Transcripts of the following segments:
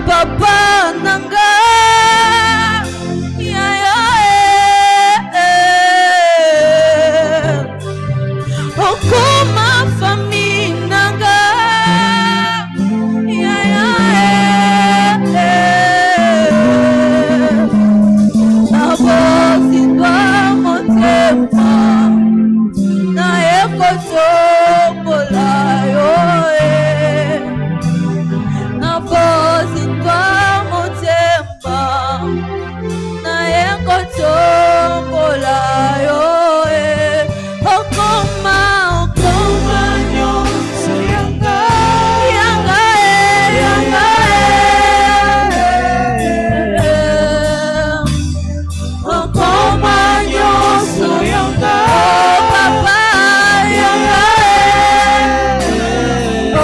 Papa nanga ya okoma famille nanga ya nabosindwa motema na ekotombola yo nabosindwa motema na ekotombola yo okoma nyonso yanga okoma nyonso yanga papa yanga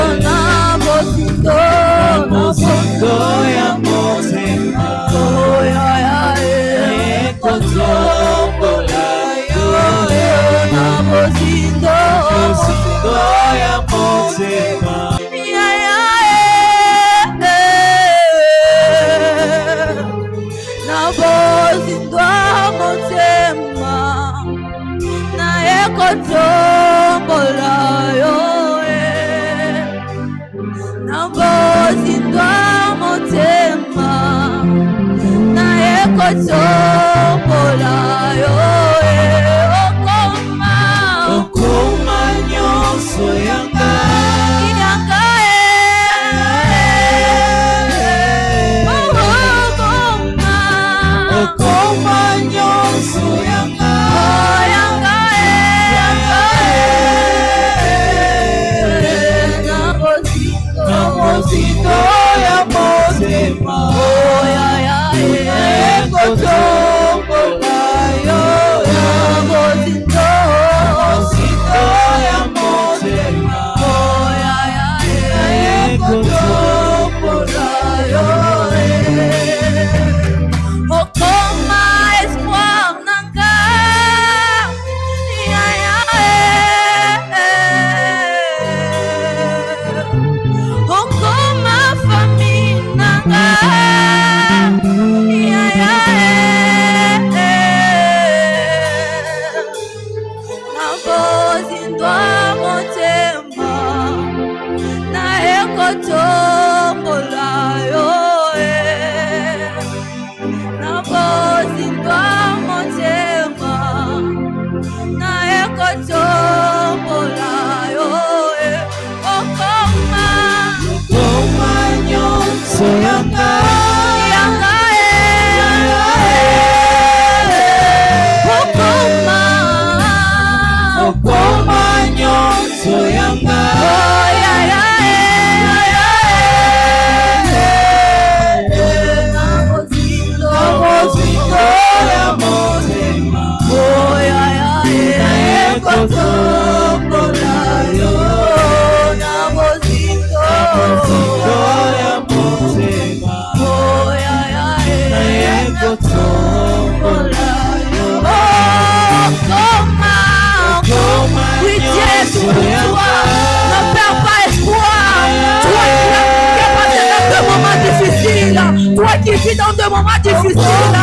ona bosindo ya motema ekotombola yo na bosindo ya motema na bosindo motema na ekotombola yo na bosindo motema na ekotombola yo okoma nyonso yanga okoma nyonso yanga na bosindo ya motema ekotombola yo na bosindo ya motema ekotombola yo okoma espoir nanga okoma famille nanga nabosindwa motema na ekotombola yo nabosindwa motema na ekotombola yo okoma nyonso yanga okoma nyonso yanga nabosindo ya motema na ekotombola yo nabosindo ya motema na ekotombola yo oui, Dieu est pour toi. Ne perds pas espoir. Toi qui vis dans de moments difficiles. Toi qui vis dans de moments difficiles.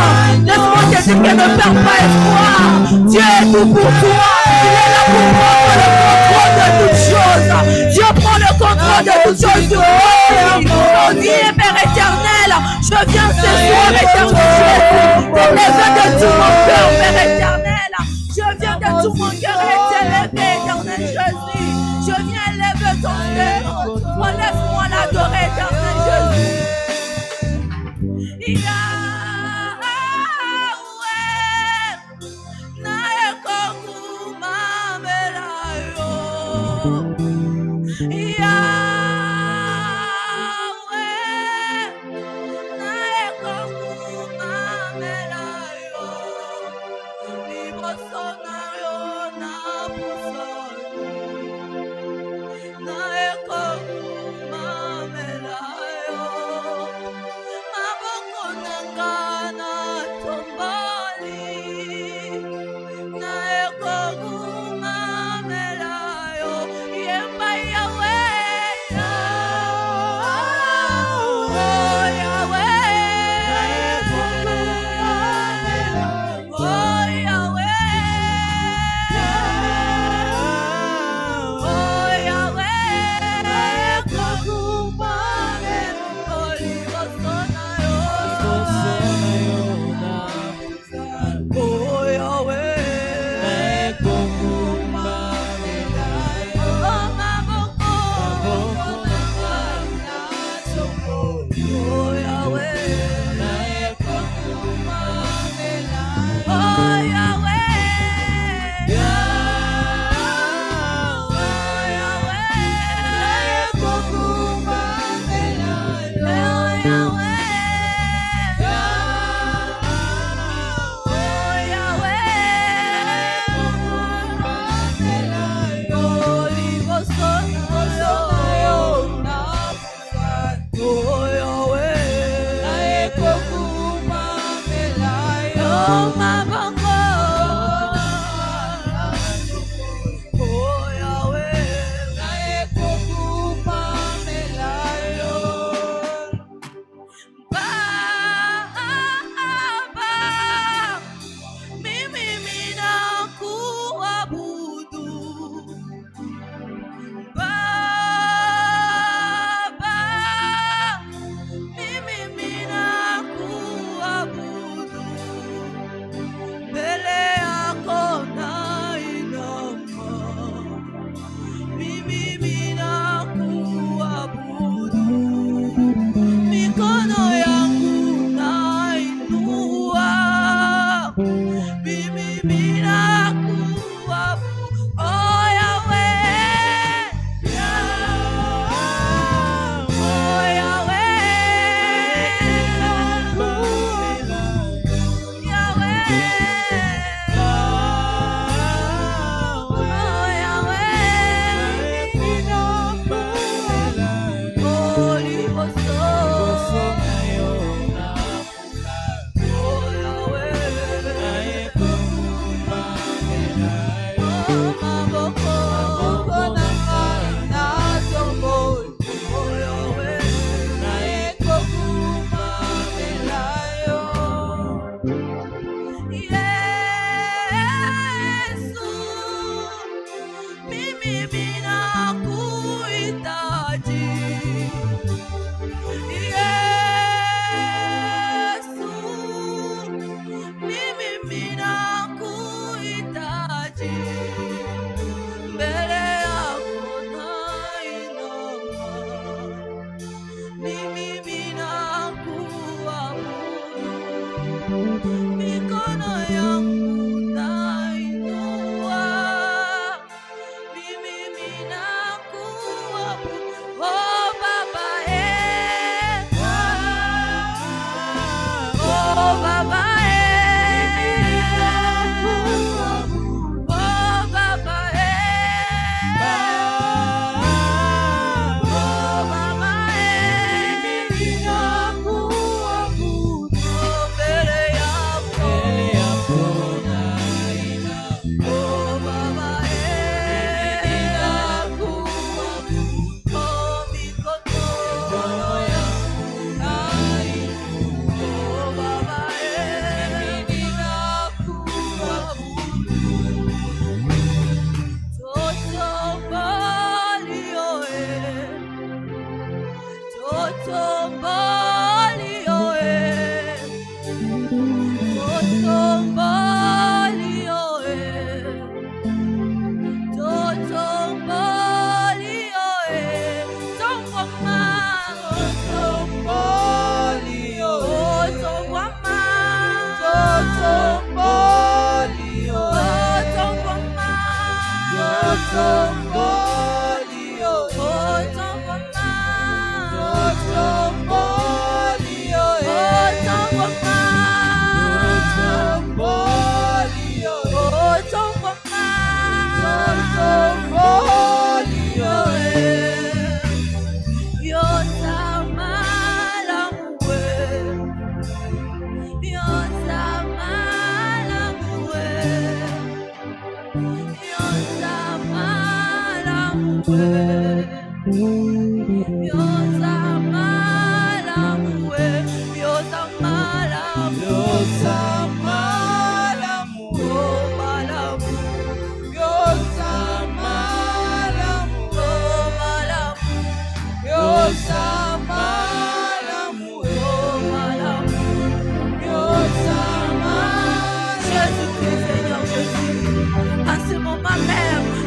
Laisse-moi te dire que ne perds pas espoir. Dieu est tout pour toi. Il est là pour prendre le contrôle de toutes choses. Dieu prend le contrôle de toutes choses sur toi. Oh Dieu, Père éternel, je viens ce soir, éternel Jésus, t'élever de tout mon cœur, Père éternel. Je viens de tout mon cœur et t'élever, éternel Jésus. Je viens élever ton nom. Laisse-moi l'adorer, éternel Jésus. Oh Yahweh, oh Yahweh,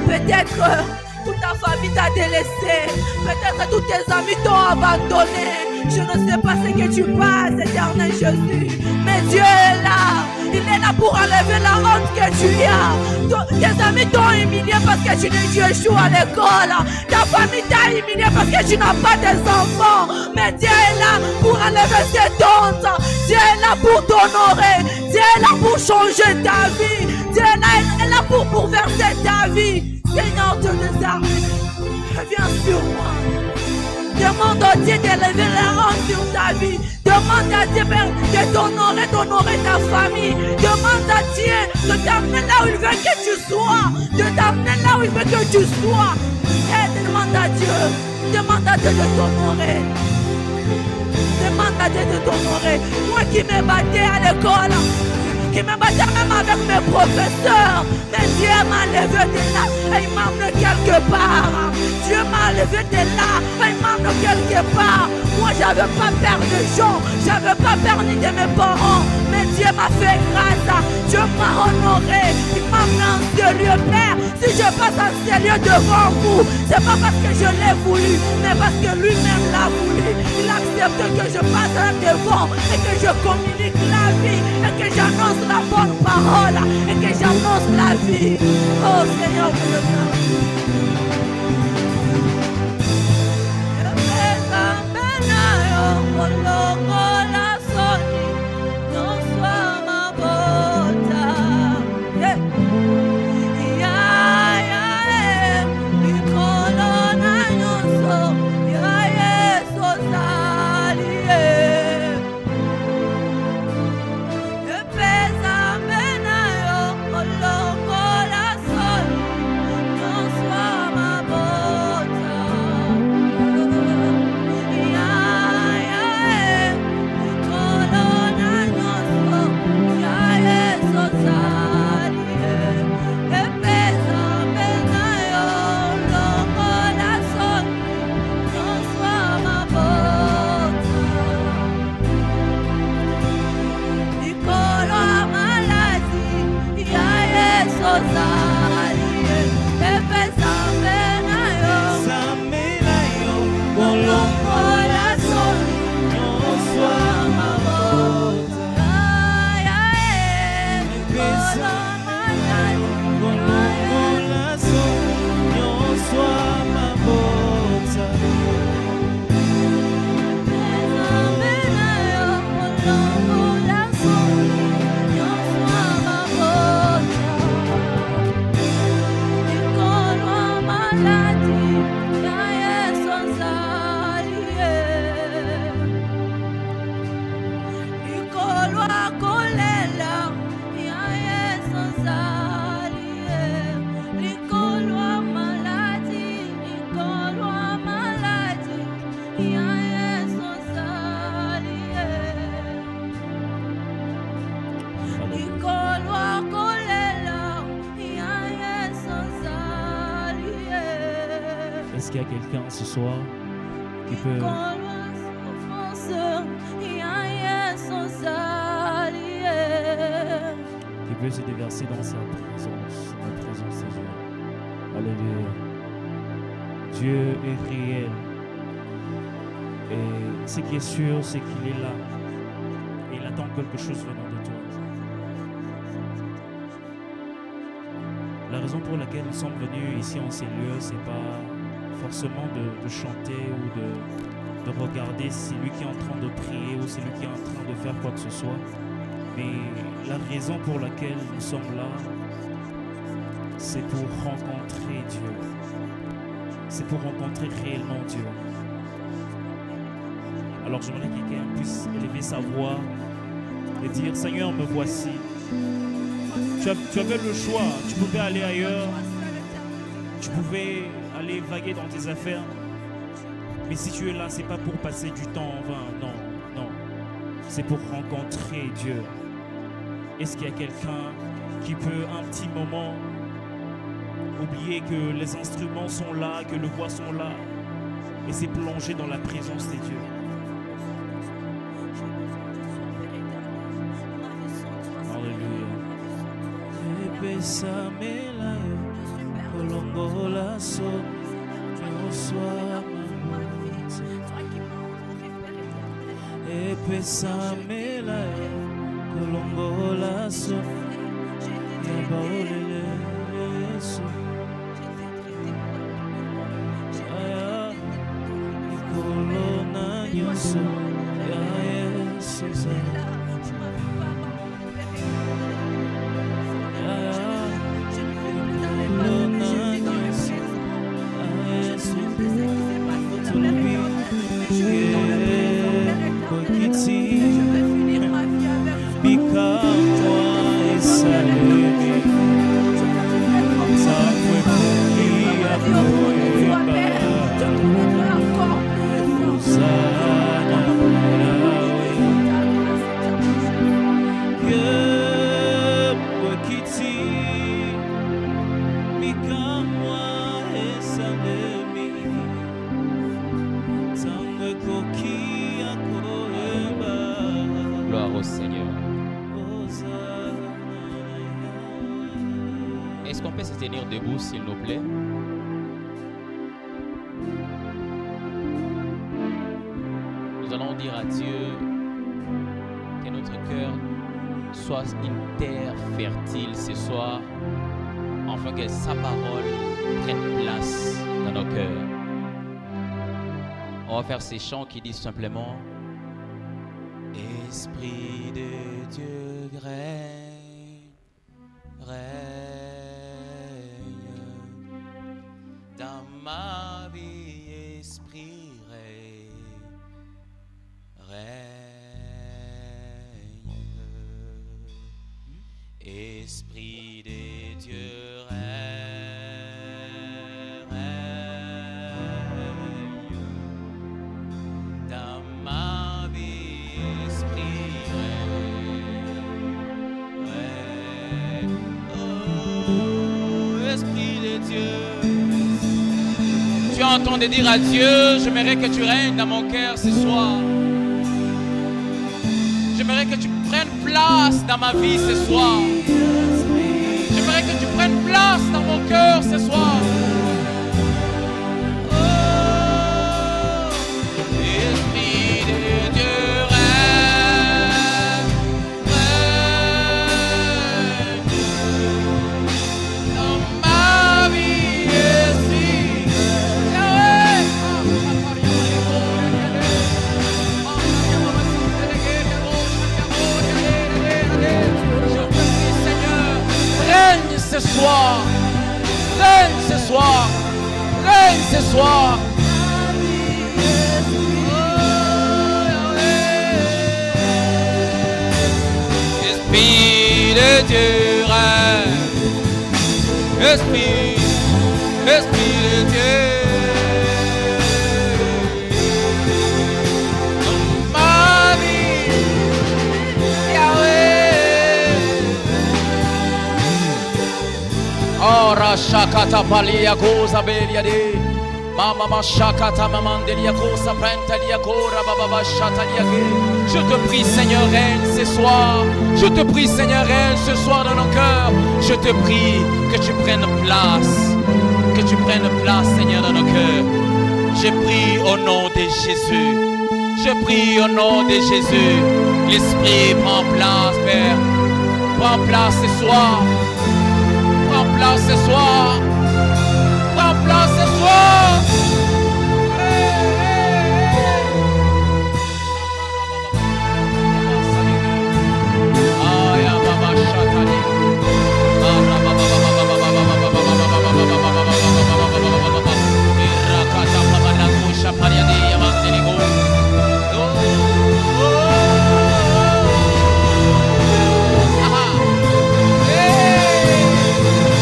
Peut-être toute ta famille t'a délaissé. Peut-être tous tes amis t'ont abandonné. Je ne sais pas ce que tu passes, éternel Jésus. Mais Dieu est là. Il est là pour enlever la honte que tu as. Tes amis t'ont humilié parce que tu échoues à l'école. Ta famille t'a humilié parce que tu n'as pas des enfants. Mais Dieu est là pour enlever cette honte. Dieu est là pour t'honorer. Dieu est là pour changer ta vie. Dieu est là pour bouleverser ta vie. Seigneur Dieu des armées, viens sur moi. Demande à Dieu d'élever la honte sur ta vie. Demande à Dieu de d'honorer ta famille. Demande à Dieu de t'amener là où il veut que tu sois. De t'amener là où il veut que tu sois. Et demande à Dieu. Demande à Dieu de t'honorer. Demande à Dieu de t'honorer. Moi qui me battais à l'école, qui me battais même avec mes professeurs, mais Dieu m'a levé de là et il m'a amené quelque part. Dieu m'a levé de là et il m'a amené quelque part. Moi j'avais pas peur des gens, j'avais pas peur ni de mes parents, mais Dieu m'a fait grâce. Dieu m'a honoré, il m'a amené en ce lieu, Père. Si je passe en ce lieu devant vous, c'est pas parce que je l'ai voulu, mais parce que lui-même l'a voulu. Il accepte que je passe là devant et que je communique la vie et que j'annonce la bonne parole et que j'annonce la vie. Oh Seigneur, je le Est-ce qu'il y a quelqu'un ce soir qui peut se déverser dans sa présence, la présence de Dieu? Alléluia. Dieu est réel. Et ce qui est sûr, c'est qu'il est là. Et il attend quelque chose venant de toi. La raison pour laquelle nous sommes venus ici en ces lieux, c'est pas forcément de chanter ou de regarder celui qui est en train de prier ou celui qui est en train de faire quoi que ce soit. Mais la raison pour laquelle nous sommes là, c'est pour rencontrer Dieu. C'est pour rencontrer réellement Dieu. Alors j'aimerais que quelqu'un puisse élever sa voix et dire: Seigneur, me voici. Tu avais le choix, tu pouvais aller ailleurs, tu pouvais aller vaguer dans tes affaires. Mais si tu es là, c'est pas pour passer du temps en vain, non, non. C'est pour rencontrer Dieu. Est-ce qu'il y a quelqu'un qui peut un petit moment oublier que les instruments sont là, que les voix sont là, et s'est plongé dans la présence des dieux? Alléluia. Epesamela kolongola so yabaolele Yesu aya ikolona nyonso ya Yesu Gloire au Seigneur. Est-ce qu'on peut se tenir debout, s'il nous plaît? Nous allons dire à Dieu que notre cœur soit une terre fertile ce soir, afin que sa parole prenne place dans nos cœurs. On va faire ces chants qui disent simplement: Esprit de Dieu règne, règne dans ma vie, Esprit règne, Esprit de Dieu règne, dans ma vie, Esprit règne, oh, Esprit de Dieu. Tu as entendu dire à Dieu: j'aimerais que tu règnes dans mon cœur ce soir. J'aimerais que tu prennes place dans ma vie ce soir. J'aimerais que tu prennes place dans mon cœur ce soir. Oh, Esprit de Dieu règne, règne dans ma vie, Esprit. Règne ce soir, règne ce soir, règne ce soir. Esprit de Dieu règne, Esprit, Esprit de Dieu. Dans ma vie, Yahweh. Oh, Rashakata Palia Goza Beliade. Mama Mashakata Mamandelia Kosa Prantalia Kora Baba Shataliake. Je te prie, Seigneur, règne ce soir. Je te prie, Seigneur, règne ce soir dans nos cœurs. Je te prie que tu prennes place. Que tu prennes place, Seigneur, dans nos cœurs. Je prie au nom de Jésus. Je prie au nom de Jésus. L'Esprit prend place, Père. Prends place ce soir. Prends place ce soir. Prends place ce soir.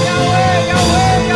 Yahweh, Yahweh,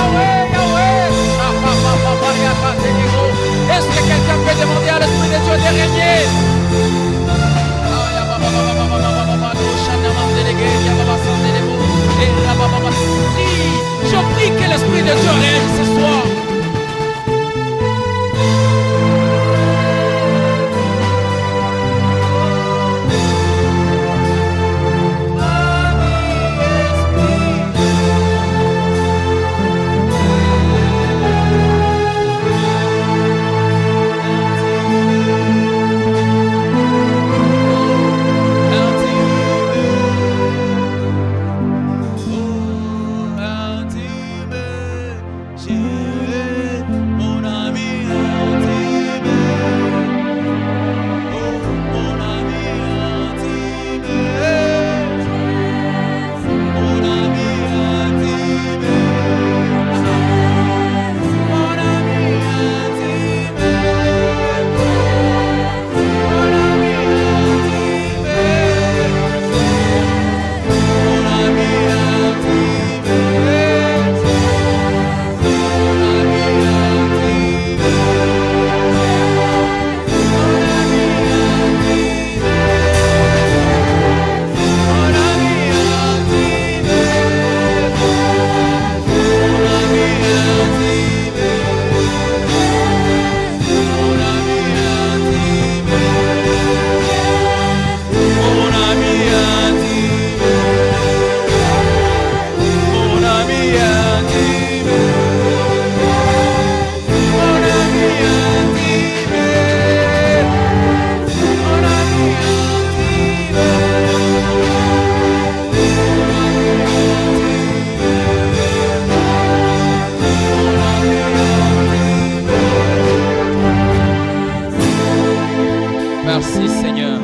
Seigneur.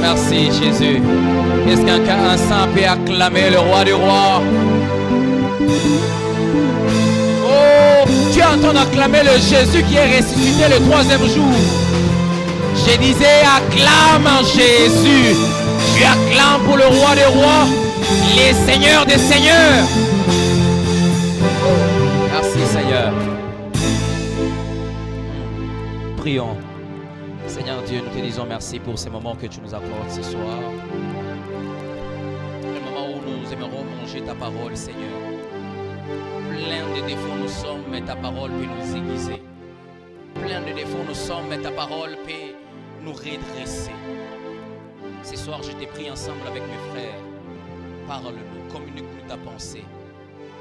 Merci Jésus. Est-ce qu'un saint peut acclamer le roi des rois? Oh, tu entends acclamer le Jésus qui est ressuscité le 3e jour. Je disais, acclame Jésus. Tu acclames pour le roi des rois, les seigneurs des seigneurs. Merci Seigneur. Prions. Seigneur Dieu, nous te disons merci pour ces moments que tu nous accordes ce soir. Le moment où nous aimerons manger ta parole, Seigneur. Plein de défauts nous sommes, mais ta parole peut nous aiguiser. Plein de défauts nous sommes, mais ta parole peut nous redresser. Ce soir, je t'ai pris ensemble avec mes frères. Parle-nous, communique-nous ta pensée.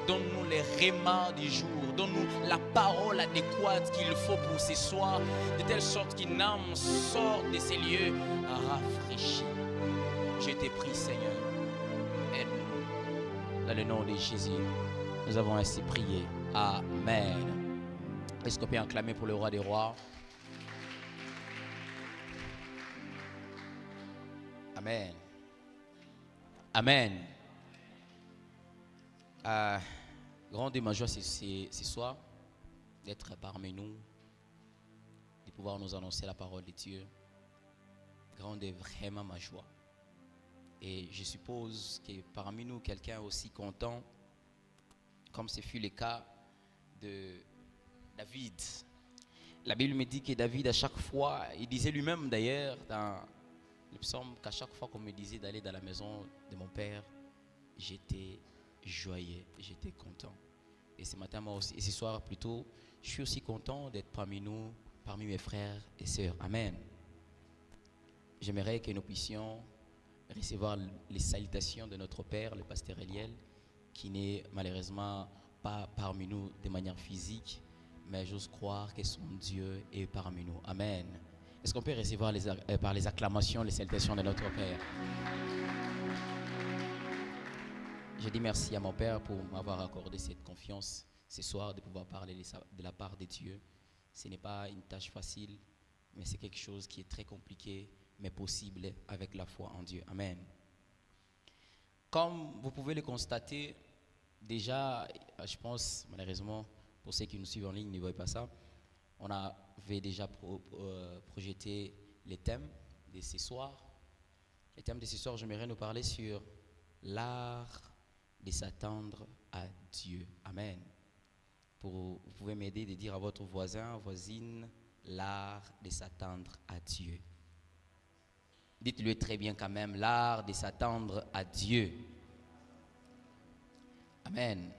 Donne-nous les rémas du jour. Donne-nous la parole adéquate qu'il faut pour ce soir, de telle sorte qu'une âme sorte de ces lieux rafraîchie. Je t'ai pris, Seigneur. Aide-nous. Dans le nom de Jésus, nous avons ainsi prié. Amen. Est-ce qu'on peut acclamer pour le roi des rois? Amen. Amen. Grande est ma joie ce soir d'être parmi nous, de pouvoir nous annoncer la parole de Dieu. Grande est vraiment ma joie. Et je suppose que parmi nous, quelqu'un aussi content, comme ce fut le cas de David. La Bible me dit que David, à chaque fois, il disait lui-même d'ailleurs dans le psaume, qu'à chaque fois qu'on me disait d'aller dans la maison de mon père, j'étais joyeux, j'étais content. Et ce matin, moi aussi, et ce soir plutôt, je suis aussi content d'être parmi nous, parmi mes frères et sœurs. Amen. J'aimerais que nous puissions recevoir les salutations de notre Père, le pasteur Eliel, qui n'est malheureusement pas parmi nous de manière physique, mais j'ose croire que son Dieu est parmi nous. Amen. Est-ce qu'on peut recevoir par les acclamations les salutations de notre Père? Je dis merci à mon Père pour m'avoir accordé cette confiance ce soir de pouvoir parler de la part de Dieu. Ce n'est pas une tâche facile, mais c'est quelque chose qui est très compliqué, mais possible avec la foi en Dieu. Amen. Comme vous pouvez le constater, déjà, je pense, malheureusement, pour ceux qui nous suivent en ligne, ne voient pas ça, on avait déjà projeté les thèmes de ce soir. Les thèmes de ce soir, j'aimerais nous parler sur l'art de s'attendre à Dieu. Amen. Vous pouvez m'aider de dire à votre voisin, voisine, l'art de s'attendre à Dieu. Dites-le très bien quand même, l'art de s'attendre à Dieu. Amen.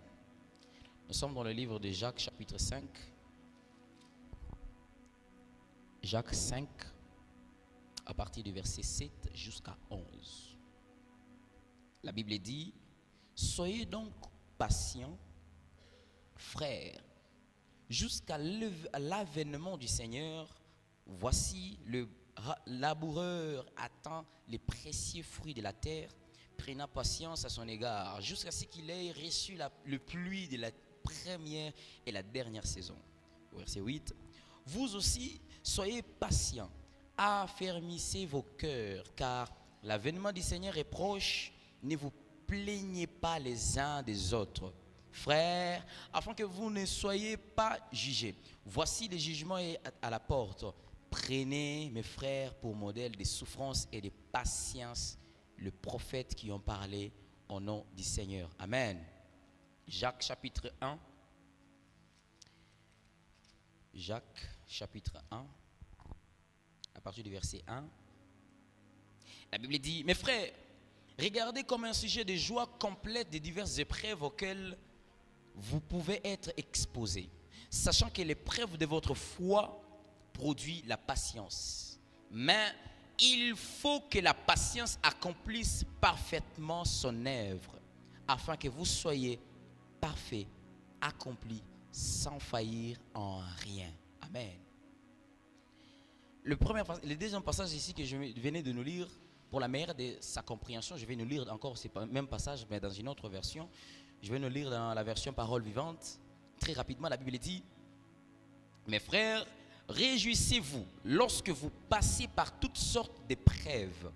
Nous sommes dans le livre de Jacques, chapitre 5. Jacques 5, à partir du verset 7 jusqu'à 11. La Bible dit: soyez donc patients, frères, jusqu'à l'avènement du Seigneur. Voici le laboureur attend les précieux fruits de la terre, prenant patience à son égard, jusqu'à ce qu'il ait reçu le pluie de la première et la dernière saison. Verset 8. Vous aussi, soyez patients, affermissez vos cœurs, car l'avènement du Seigneur est proche. Ne vous plaignez pas les uns des autres, frères, afin que vous ne soyez pas jugés. Voici le jugement est à la porte. Prenez, mes frères, pour modèle de souffrance et de patience le prophète qui ont parlé au nom du Seigneur. Amen. Jacques chapitre 1. Jacques chapitre 1, à partir du verset 1. La Bible dit: mes frères, regardez comme un sujet de joie complète des diverses épreuves auxquelles vous pouvez être exposés, sachant que l'épreuve de votre foi produit la patience. Mais il faut que la patience accomplisse parfaitement son œuvre, afin que vous soyez parfaits, accomplis, sans faillir en rien. Amen. Le deuxième passage ici que je venais de nous lire, pour la meilleure de sa compréhension, je vais nous lire encore ce même passage, mais dans une autre version. Je vais nous lire dans la version Parole vivante. Très rapidement, la Bible dit: mes frères, Réjouissez-vous lorsque vous passez par toutes sortes d'épreuves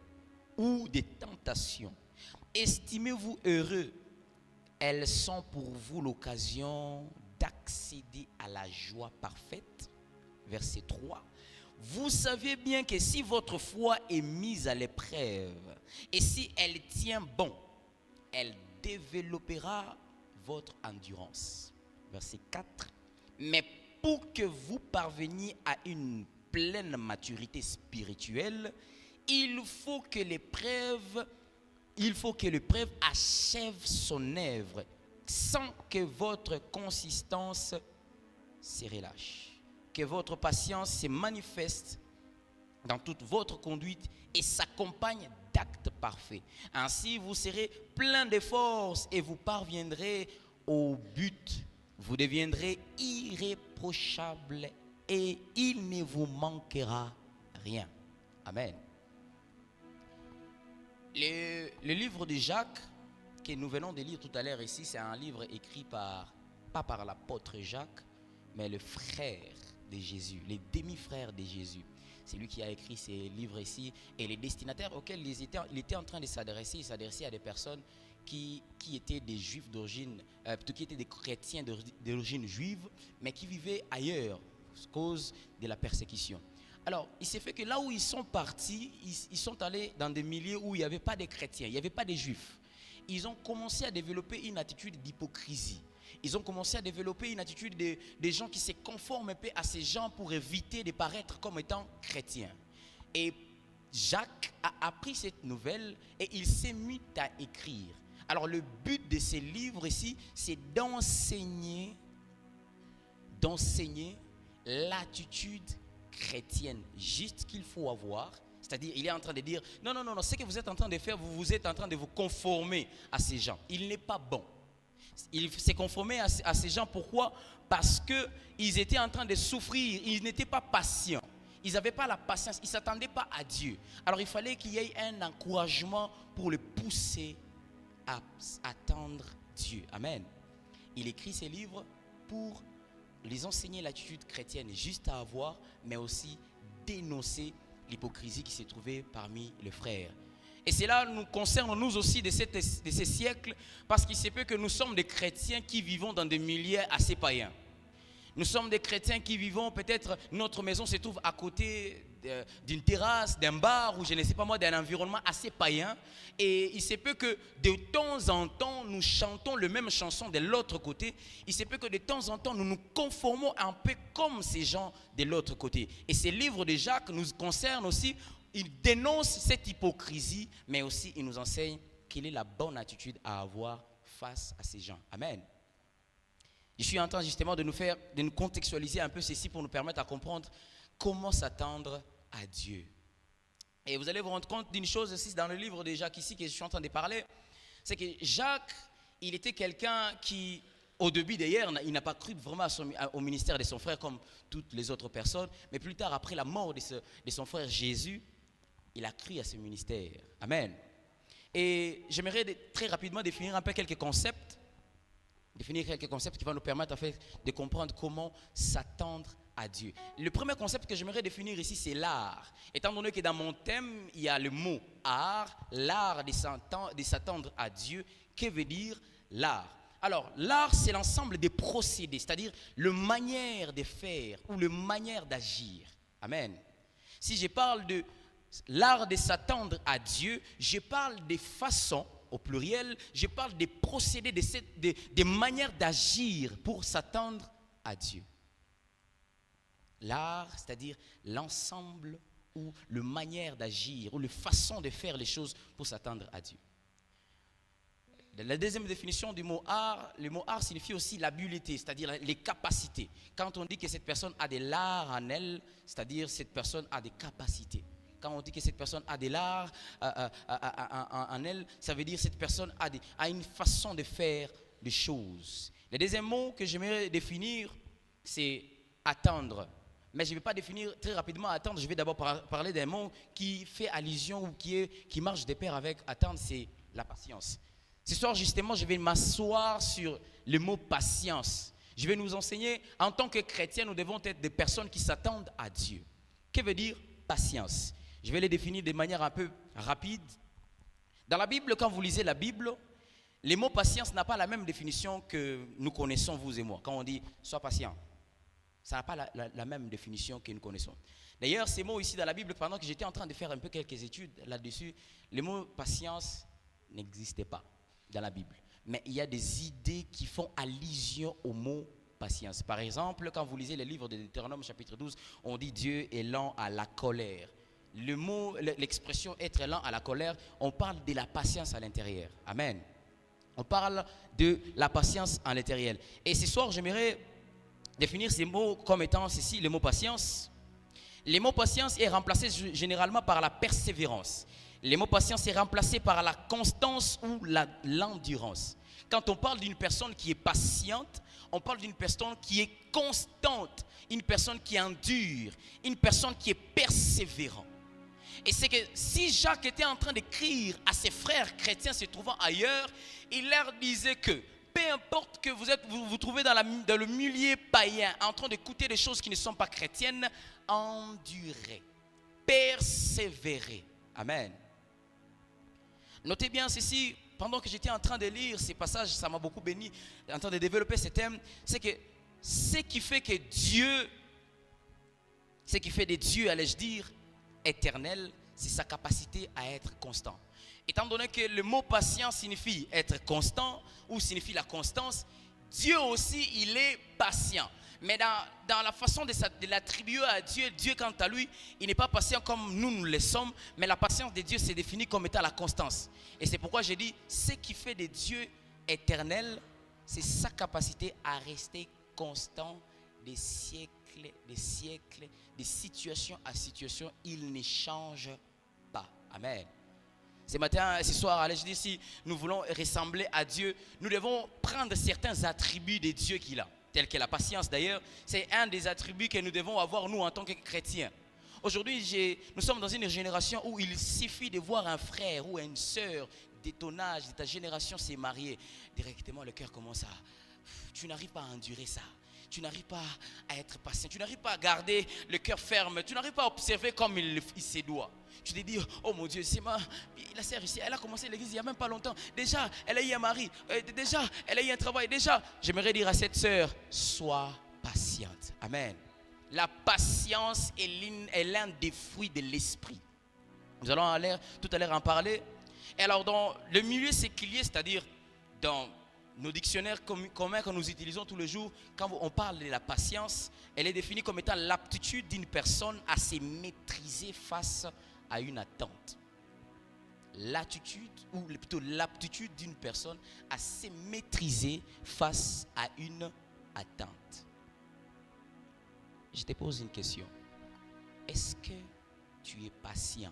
ou des tentations. Estimez-vous heureux. Elles sont pour vous l'occasion d'accéder à la joie parfaite. Verset 3. Vous savez bien que si votre foi est mise à l'épreuve et si elle tient bon, elle développera votre endurance. Verset 4. Mais pour que vous parveniez à une pleine maturité spirituelle, il faut que l'épreuve achève son œuvre sans que votre consistance se relâche. Que votre patience se manifeste dans toute votre conduite et s'accompagne d'actes parfaits. Ainsi, vous serez plein de force et vous parviendrez au but. Vous deviendrez irréprochable et il ne vous manquera rien. Amen. Le livre de Jacques que nous venons de lire tout à l'heure ici, c'est un livre écrit pas par l'apôtre Jacques, mais le frère de Jésus, les demi-frères de Jésus. C'est lui qui a écrit ces livres ici. Et les destinataires auxquels il était en train de s'adresser, il s'adressait à des personnes qui étaient des juifs d'origine, qui étaient des chrétiens d'origine juive, mais qui vivaient ailleurs à cause de la persécution. Alors, il s'est fait que là où ils sont partis, ils sont allés dans des milieux où il n'y avait pas de chrétiens, il n'y avait pas de juifs. Ils ont commencé à développer une attitude d'hypocrisie. Ils ont commencé à développer une attitude des gens qui se conforment un peu à ces gens pour éviter de paraître comme étant chrétiens. Et Jacques a appris cette nouvelle et il s'est mis à écrire. Alors le but de ces livres ici, c'est d'enseigner l'attitude chrétienne juste qu'il faut avoir. C'est-à-dire, il est en train de dire, non, ce que vous êtes en train de faire, vous êtes en train de vous conformer à ces gens. Il n'est pas bon. Il s'est conformé à ces gens. Pourquoi? Parce qu'ils étaient en train de souffrir. Ils n'étaient pas patients. Ils n'avaient pas la patience. Ils ne s'attendaient pas à Dieu. Alors il fallait qu'il y ait un encouragement pour le pousser à attendre Dieu. Amen. Il écrit ces livres pour les enseigner l'attitude chrétienne juste à avoir, mais aussi dénoncer l'hypocrisie qui s'est trouvée parmi les frères. Et cela nous concerne nous aussi de ces siècles, parce qu'il se peut que nous sommes des chrétiens qui vivons dans des milieux assez païens. Nous sommes des chrétiens qui vivons, peut-être notre maison se trouve à côté d'une terrasse, d'un bar, ou je ne sais pas moi, d'un environnement assez païen. Et il se peut que de temps en temps, nous chantons les mêmes chansons de l'autre côté. Il se peut que de temps en temps, nous nous conformons un peu comme ces gens de l'autre côté. Et ces livres de Jacques nous concernent aussi. Il dénonce cette hypocrisie, mais aussi il nous enseigne quelle est la bonne attitude à avoir face à ces gens. Amen. Je suis en train justement de nous contextualiser un peu ceci pour nous permettre à comprendre comment s'attendre à Dieu. Et vous allez vous rendre compte d'une chose aussi dans le livre de Jacques ici que je suis en train de parler, c'est que Jacques, il était quelqu'un qui, au début d'ailleurs, il n'a pas cru vraiment au ministère de son frère comme toutes les autres personnes, mais plus tard, après la mort de son frère Jésus, il a cru à ce ministère. Amen. Et j'aimerais très rapidement définir un peu quelques concepts qui vont nous permettre en fait de comprendre comment s'attendre à Dieu. Le premier concept que j'aimerais définir ici, c'est l'art. Étant donné que dans mon thème, il y a le mot art, l'art de s'attendre à Dieu. Que veut dire l'art? Alors, l'art, c'est l'ensemble des procédés, c'est-à-dire la manière de faire ou la manière d'agir. Amen. Si je parle de l'art de s'attendre à Dieu, je parle des façons, au pluriel, je parle des procédés, des manières d'agir pour s'attendre à Dieu. L'art, c'est-à-dire l'ensemble ou la manière d'agir ou la façon de faire les choses pour s'attendre à Dieu. La deuxième définition du mot art, le mot art signifie aussi l'habileté, c'est-à-dire les capacités. Quand on dit que cette personne a de l'art en elle, c'est-à-dire cette personne a des capacités. Quand on dit que cette personne a de l'art en elle, ça veut dire que cette personne a une façon de faire les choses. Le deuxième mot que j'aimerais définir, c'est attendre. Mais je ne vais pas définir très rapidement attendre. Je vais d'abord parler d'un mot qui fait allusion ou qui marche de pair avec attendre, c'est la patience. Ce soir, justement, je vais m'asseoir sur le mot patience. Je vais nous enseigner, en tant que chrétiens, nous devons être des personnes qui s'attendent à Dieu. Que veut dire patience? Je vais les définir de manière un peu rapide. Dans la Bible, quand vous lisez la Bible, les mots patience n'a pas la même définition que nous connaissons, vous et moi. Quand on dit « sois patient », ça n'a pas la même définition que nous connaissons. D'ailleurs, ces mots ici dans la Bible, pendant que j'étais en train de faire un peu quelques études là-dessus, les mots patience n'existaient pas dans la Bible. Mais il y a des idées qui font allusion au mot patience. Par exemple, quand vous lisez les livres de Deutéronome chapitre 12, on dit Dieu est lent à la colère. Le mot, l'expression être lent à la colère, on parle de la patience à l'intérieur. Amen. On parle de la patience à l'intérieur. Et ce soir, j'aimerais définir ces mots comme étant ceci, le mot patience. Le mot patience est remplacé généralement par la persévérance. Le mot patience est remplacé par la constance ou l'endurance. Quand on parle d'une personne qui est patiente, on parle d'une personne qui est constante, une personne qui endure, une personne qui est persévérante. Et c'est que si Jacques était en train d'écrire à ses frères chrétiens se trouvant ailleurs, il leur disait que peu importe que vous vous trouvez dans le milieu païen, en train d'écouter des choses qui ne sont pas chrétiennes, endurez, persévérez. Amen. Notez bien ceci, pendant que j'étais en train de lire ces passages, ça m'a beaucoup béni, en train de développer ce thème, c'est que ce qui fait de Dieu, allais-je dire, éternel, c'est sa capacité à être constant. Étant donné que le mot patient signifie être constant ou signifie la constance, Dieu aussi, il est patient. Mais dans la façon de l'attribuer à Dieu, Dieu quant à lui, il n'est pas patient comme nous le sommes, mais la patience de Dieu c'est définie comme étant la constance. Et c'est pourquoi j'ai dit, ce qui fait de Dieu éternel, c'est sa capacité à rester constant des siècles, de situation à situation, il ne change pas. Amen. Ce soir, allez, je dis, si nous voulons ressembler à Dieu, nous devons prendre certains attributs de Dieu qu'il a, tels que la patience d'ailleurs. C'est un des attributs que nous devons avoir nous en tant que chrétiens. Aujourd'hui, nous sommes dans une génération où il suffit de voir un frère ou une sœur de ton âge, de ta génération s'est marié. Directement, le cœur commence à... Tu n'arrives pas à endurer ça. Tu n'arrives pas à être patient. Tu n'arrives pas à garder le cœur ferme. Tu n'arrives pas à observer comme il se doit. Tu te dis, oh mon Dieu, c'est la sœur ici, elle a commencé l'église il n'y a même pas longtemps. Déjà, elle a eu un mari. Déjà, elle a eu un travail. Déjà, j'aimerais dire à cette sœur, sois patiente. Amen. La patience est l'un des fruits de l'esprit. Nous allons tout à l'heure en parler. Et alors, dans le milieu séculier, c'est-à-dire dans nos dictionnaires communs que nous utilisons tous les jours, quand on parle de la patience, elle est définie comme étant l'aptitude d'une personne à se maîtriser face à une attente. L'attitude, ou plutôt l'aptitude d'une personne à se maîtriser face à une attente. Je te pose une question. Est-ce que tu es patient?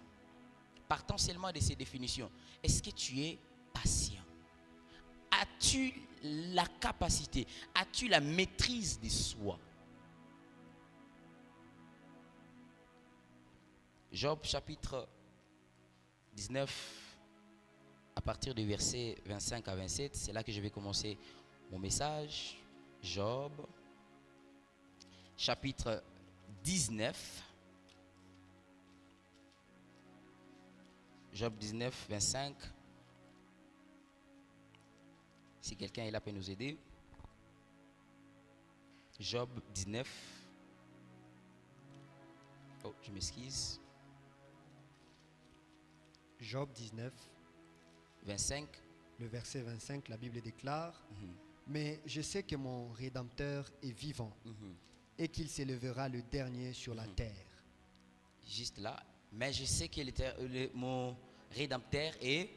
Partant seulement de ces définitions, est-ce que tu es patient? As-tu la capacité, as-tu la maîtrise de soi? Job chapitre 19, à partir du verset 25 à 27, c'est là que je vais commencer mon message. Job chapitre 19. Job 19, 25. Si quelqu'un est là peut nous aider. Job 19. Oh, je m'excuse. Job 19, 25. le verset 25, la Bible déclare, mais je sais que mon Rédempteur est vivant et qu'il s'élèvera le dernier sur la terre. Juste là, mais je sais que mon Rédempteur est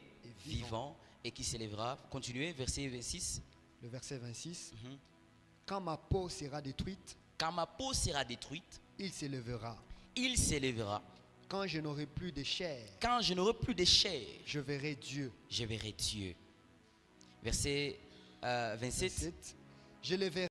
vivant et qu'il s'élèvera. Continuez, verset 26. Le verset 26, quand ma peau sera détruite, il s'élèvera. Quand je n'aurai plus de chair, je verrai Dieu. Verset 27. je le verrai